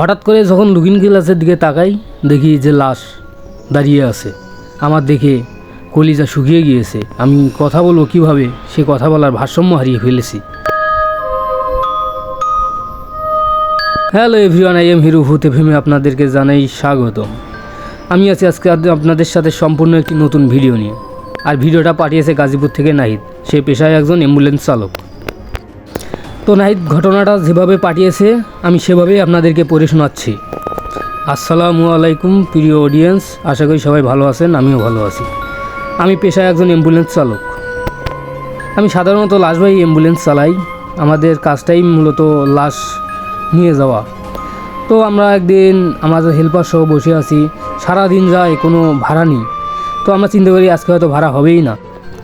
হঠাৎ করে যখন লুকিং গ্লাসের দিকে তাকাই দেখি যে লাশ দাঁড়িয়ে আছে। আমার দেখে কলিজা শুকিয়ে গিয়েছে। আমি কথা বলবো কিভাবে, সে কথা বলার ভারসাম্য হারিয়ে ফেলেছি। হ্যালো এভরিওয়ান, আই এম হিরো হুতে ফেমে আপনাদেরকে জানাই স্বাগতম। আমি আছি আজকে আপনাদের সাথে সম্পূর্ণ একটি নতুন ভিডিও নিয়ে। আর ভিডিওটা পাঠিয়েছে গাজীপুর থেকে নাহিদ। সে পেশায় একজন অ্যাম্বুলেন্স চালক। তো নাহিদ ঘটনাটা যেভাবে পাঠিয়েছে আমি সেভাবেই আপনাদেরকে পড়ে শোনাচ্ছি। আসসালামু আলাইকুম প্রিয় অডিয়েন্স, আশা করি সবাই ভালো আছেন, আমিও ভালো আছি। আমি পেশায় একজন অ্যাম্বুলেন্স চালক। আমি সাধারণত লাশবাহী অ্যাম্বুলেন্স চালাই। আমাদের কাজটাই মূলত লাশ নিয়ে যাওয়া। তো আমরা একদিন আমাদের হেল্পার সহ বসে আছি, সারাদিন যায় কোনো ভাড়া নেই। তো আমরা চিন্তা করি আজকে হয়তো ভাড়া হবেই না,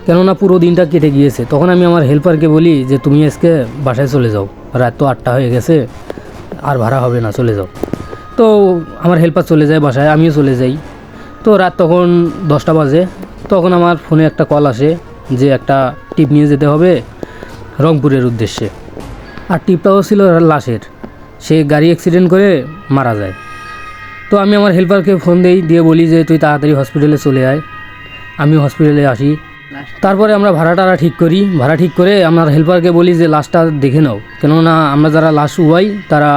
কেননা পুরো দিনটা কেটে গিয়েছে। তখন আমি আমার হেল্পারকে বলি যে তুমি আজকে বাসায় চলে যাও, রাত তো 8টা হয়ে গেছে, আর ভাড়া হবে না, চলে যাও। তো আমার হেল্পার চলে যায় বাসায়, আমিও চলে যাই। তো রাত তখন 10টা বাজে। তখন আমার ফোনে একটা কল আসে যে একটা টিপ নিয়ে যেতে হবে রংপুরের উদ্দেশ্যে। আর টিপটাও ছিল লাশের, সে গাড়ি অ্যাক্সিডেন্ট করে মারা যায়। তো আমি আমার হেল্পারকে ফোন দিয়ে বলি যে তুই তাড়াতাড়ি হসপিটালে চলে আয়। আমি হসপিটালে আসি। তারপরে আমরা ভাড়া ঠিক করি। ভাড়া ঠিক করে আমার হেল্পারকে বলি যে লাশটা দেখে নাও, কেননা আমরা যারা লাশ উবাই তারা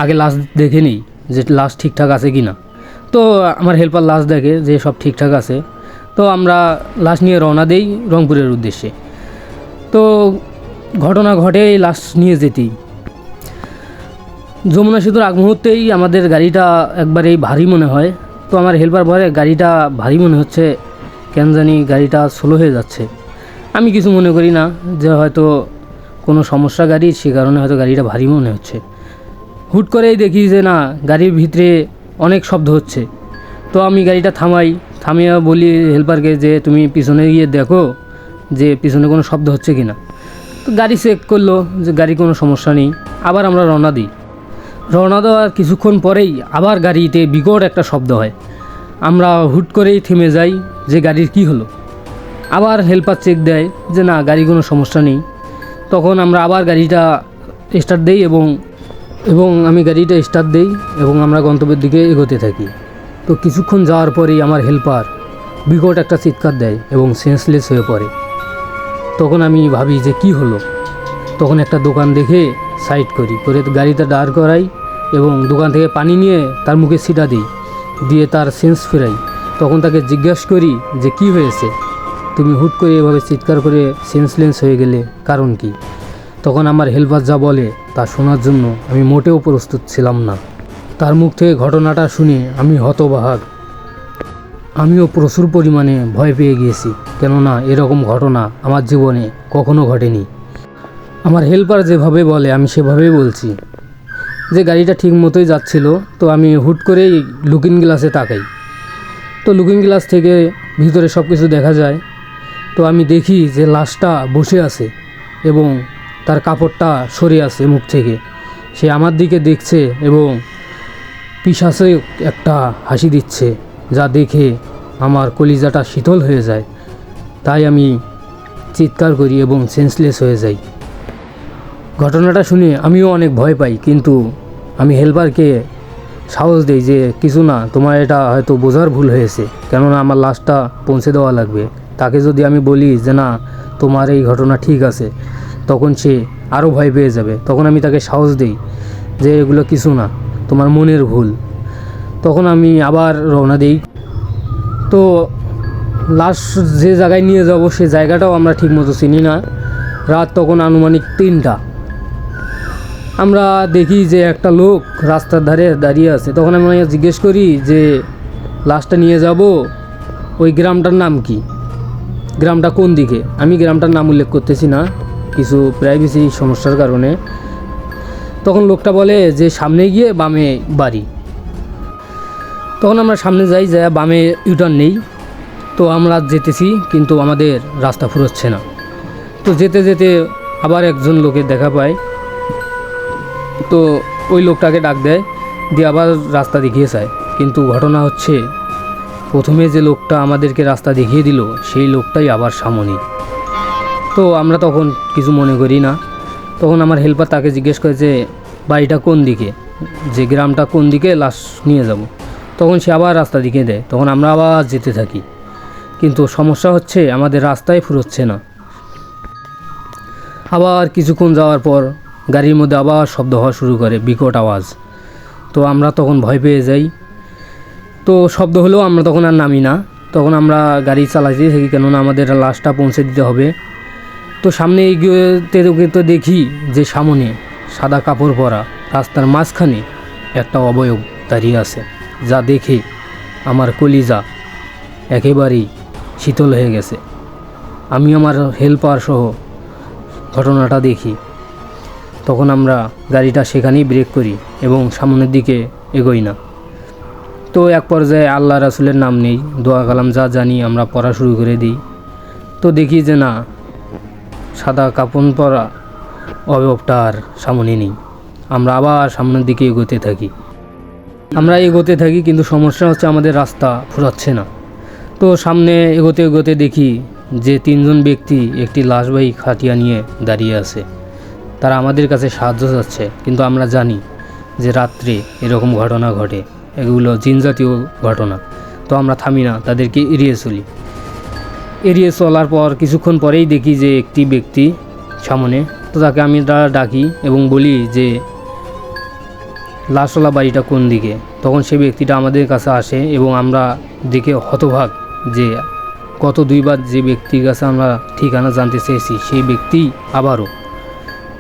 আগে লাশ দেখে নিই যে লাশ ঠিকঠাক আছে কি না। তো আমার হেল্পার লাশ দেখে যে সব ঠিকঠাক আছে। তো আমরা লাশ নিয়ে রওনা দেই রংপুরের উদ্দেশ্যে। তো ঘটনা ঘটে লাশ নিয়ে যেতেই যমুনা সেতুর আগ মুহূর্তেই আমাদের গাড়িটা একবারেই ভারী মনে হয়। তো আমার হেল্পার বলে গাড়িটা ভারী মনে হচ্ছে, কেন জানি গাড়িটা স্লো হয়ে যাচ্ছে। আমি কিছু মনে করি না, যে হয়তো কোনো সমস্যা গাড়ির, সে কারণে হয়তো গাড়িটা ভারী মনে হচ্ছে। হুট করেই দেখি যে না, গাড়ির ভিতরে অনেক শব্দ হচ্ছে। তো আমি গাড়িটা থামিয়ে বলি হেল্পারকে যে তুমি পিছনে গিয়ে দেখো যে পিছনে কোনো শব্দ হচ্ছে কি না। তো গাড়ি চেক করলো যে গাড়ি কোনো সমস্যা নেই। আবার আমরা রওনা দিই। রওনা দেওয়ার কিছুক্ষণ পরেই আবার গাড়িতে বিকট একটা শব্দ হয়। আমরা হুট করেই থেমে যাই যে গাড়ির কি হলো। আবার হেল্পার চেক দেয় যে না, গাড়ি কোনো সমস্যা নেই। তখন আমরা আবার গাড়িটা স্টার্ট দিই এবং আমি গাড়িটা স্টার্ট দিই এবং আমরা গন্তব্যের দিকে এগোতে থাকি। তো কিছুক্ষণ যাওয়ার পরেই আমার হেল্পার বিকট একটা চিৎকার দেয় এবং সেন্সলেস হয়ে পড়ে। তখন আমি ভাবি যে কি হলো। তখন একটা দোকান দেখে সাইড করে গাড়িটা দাঁড় করাই এবং দোকান থেকে পানি নিয়ে তার মুখে ছিটা দিয়ে তার সেন্স ফেরাই। তখন তাকে জিজ্ঞেস করি যে কি হয়েছে, তুমি হুট করে এভাবে চিৎকার করে সেন্সলেস হয়ে গেলে, কারণ কি? তখন আমার হেল্পার যা বলে তা শোনার জন্য আমি মোটেও প্রস্তুত ছিলাম না। তার মুখ থেকে ঘটনাটা শুনে আমি হতবাক। আমিও প্রচুর পরিমাণে ভয় পেয়ে গিয়েছি, কেননা এরকম ঘটনা আমার জীবনে কখনো ঘটেনি। আমার হেল্পার যেভাবে বলে আমি সেভাবেই বলছি যে গাড়িটা ঠিক মতোই যাচ্ছিল। তো আমি হুট করেই লুকিং গ্লাসে তাকাই। তো লুকিং গ্লাস থেকে ভিতরে সব কিছু দেখা যায়। তো আমি দেখি যে লাশটা বসে আছে এবং তার কাপড়টা সরে আছে মুখ থেকে। সে আমার দিকে দেখছে এবং পিশাচে একটা হাসি দিচ্ছে, যা দেখে আমার কলিজাটা শীতল হয়ে যায়। তাই আমি চিৎকার করি এবং সেন্সলেস হয়ে যাই। ঘটনাটা শুনে আমিও অনেক ভয় পাই, কিন্তু আমি হেল্পারকে সাহস দিই যে কিছু না, তোমার এটা হয়তো বোঝার ভুল হয়েছে, কেননা আমার লাশটা পৌঁছে দেওয়া লাগবে। তাকে যদি আমি বলি যে না তোমার এই ঘটনা ঠিক আছে, তখন সে আরও ভয় পেয়ে যাবে। তখন আমি তাকে সাহস দিই যে এগুলো কিছু না, তোমার মনের ভুল। তখন আমি আবার রওনা দিই। তো লাশ যে জায়গায় নিয়ে যাব সে জায়গাটাও আমরা ঠিকমতো চিনি না। রাত তখন আনুমানিক 3টা। আমরা দেখি যে একটা লোক রাস্তার ধারে দাঁড়িয়ে আছে। তখন আমি জিজ্ঞেস করি যে লাশটা নিয়ে যাব ওই গ্রামটার নাম কি, গ্রামটা কোন দিকে। আমি গ্রামটার নাম উল্লেখ করতেছি না, কিছু প্রাইভেসি সমস্যার কারণে। তখন লোকটা বলে যে সামনে গিয়ে বামে বাড়ি। তখন আমরা সামনে যাই, বামে ইউটার্ন নেই। তো আমরা যেতেছি, কিন্তু আমাদের রাস্তা ফুরোচ্ছে না। তো যেতে যেতে আবার একজন লোকের দেখা পায়। তো ওই লোকটাকে ডাক দেয়, দিয়ে আবার রাস্তা দেখিয়ে চায়। কিন্তু ঘটনা হচ্ছে প্রথমে যে লোকটা আমাদেরকে রাস্তা দেখিয়ে দিল সেই লোকটাই আবার সামনে। তো আমরা তখন কিছু মনে করি না। তখন আমার হেল্পার তাকে জিজ্ঞেস করে যে বাড়িটা কোন দিকে। যে গ্রামটা কোন দিকে লাশ নিয়ে যাব। তখন সে আবার রাস্তা দিকে দেয়, তখন আমরা আবার যেতে থাকি। কিন্তু সমস্যা হচ্ছে আমাদের রাস্তায় ফুরোচ্ছে না। আবার কিছুক্ষণ যাওয়ার পর গাড়ির মধ্যে আবার শব্দ হওয়া শুরু করে, বিকট আওয়াজ। তো আমরা তখন ভয় পেয়ে যাই। তো শব্দ হলেও আমরা তখন আর নামি না, তখন আমরা গাড়ি চালাতেই থাকি, কেননা আমাদের লাশটা পৌঁছে দিতে হবে। তো সামনে এগিয়ে তো দেখি যে সামনে সাদা কাপড় পরা রাস্তার মাঝখানে একটা অবয়ব দাঁড়িয়ে আছে, যা দেখে আমার কলিজা একেবারেই শীতল হয়ে গেছে। আমি আমার হেল্পার সহ ঘটনাটা দেখি। তখন আমরা গাড়িটা সেখানেই ব্রেক করি এবং সামনের দিকে এগোই না। তো এক পর্যায়ে আল্লাহ রাসূলের নাম নেই, দোয়া কালাম যা জানি আমরা পড়া শুরু করে দিই। তো দেখি যে না, সাদা কাপড় পরা অবয়বটা আর সামনে নেই। আমরা আবার সামনের দিকে এগোতে থাকি, কিন্তু সমস্যা হচ্ছে আমাদের রাস্তা ফুরাচ্ছে না। তো সামনে এগোতে এগোতে দেখি যে 3 জন ব্যক্তি একটি লাশবাহী খাটিয়া নিয়ে দাঁড়িয়ে আছে। তারা আমাদের কাছে সাহায্য চাচ্ছে, কিন্তু আমরা জানি যে রাত্রে এরকম ঘটনা ঘটে, এগুলো জিনজাতীয় ঘটনা। তো আমরা থামি না, তাদেরকে এড়িয়ে চলার পর কিছুক্ষণ পরেই দেখি যে একটি ব্যক্তি সামনে। তো তাকে আমি ডাকি এবং বলি যে লাশওয়ালা বাড়িটা কোন দিকে। তখন সেই ব্যক্তিটা আমাদের কাছে আসে এবং আমরা দেখে হতভাগ যে গত 2বার যে ব্যক্তির কাছে আমরা ঠিকানা জানতে চেয়েছি সেই ব্যক্তি আবারও।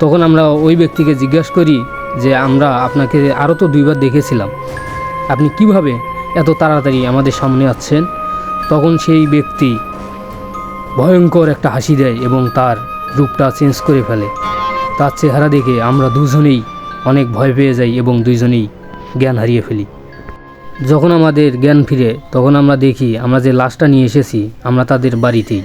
তখন আমরা ওই ব্যক্তিকে জিজ্ঞাসা করি যে আমরা আপনাকে আরও তো 2বার দেখেছিলাম, আপনি কিভাবে এত তাড়াতাড়ি আমাদের সামনে আসছেন? তখন সেই ব্যক্তি ভয়ঙ্কর একটা হাসি দেয় এবং তার রূপটা চেঞ্জ করে ফেলে। তার চেহারা দেখে আমরা দুজনেই অনেক ভয় পেয়ে যাই এবং দুইজনেই জ্ঞান হারিয়ে ফেলি। যখন আমাদের জ্ঞান ফিরে তখন আমরা দেখি আমরা যে লাশটা নিয়ে এসেছি আমরা তাদের বাড়িতেই।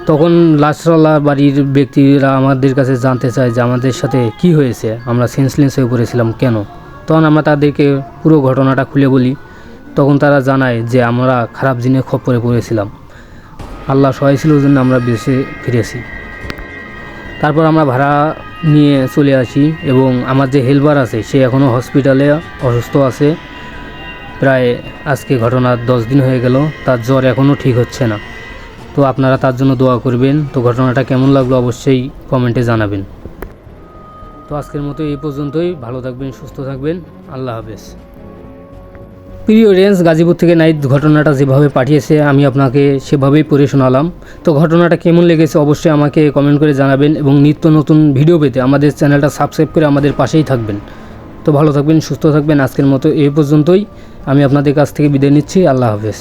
তখন লাশওয়ালা বাড়ির ব্যক্তিরা আমাদের কাছে জানতে চায় যে আমাদের সাথে কি হয়েছে, আমরা সেন্সলেস হয়ে পড়েছিলাম কেন। তখন আমরা তাদেরকে পুরো ঘটনাটা খুলে বলি। তখন তারা জানায় যে আমরা খারাপ জিনে খপ্পরে পড়েছিলাম, আল্লাহ সহায় ছিল জন্য আমরা বেঁচে ফিরেছি। তারপর আমরা ভাড়া নিয়ে চলে আসি এবং আমার যে হেল্পার আছে সে এখনও হসপিটালে অসুস্থ আছে। প্রায় আজকে ঘটনার 10 দিন হয়ে গেল, তার জ্বর এখনও ঠিক হচ্ছে না। তো আপনারা তার জন্য দোয়া করবেন। তো ঘটনাটা কেমন লাগলো অবশ্যই কমেন্টে জানাবেন। তো আজকের মতো এই পর্যন্তই। ভালো থাকবেন, সুস্থ থাকবেন, আল্লাহ হাফেজ। প্রিয় রেঞ্জ, গাজীপুর থেকে নাইট ঘটনাটা যেভাবে পাঠিয়েছে আমি আপনাকে সেভাবেই পড়ে শোনালাম। তো ঘটনাটা কেমন লেগেছে অবশ্যই আমাকে কমেন্ট করে জানাবেন এবং নিত্য নতুন ভিডিও পেতে আমাদের চ্যানেলটা সাবস্ক্রাইব করে আমাদের পাশেই থাকবেন। তো ভালো থাকবেন, সুস্থ থাকবেন। আজকের মতো এই পর্যন্তই। আমি আপনাদের কাছ থেকে বিদায় নিচ্ছি। আল্লাহ হাফেজ।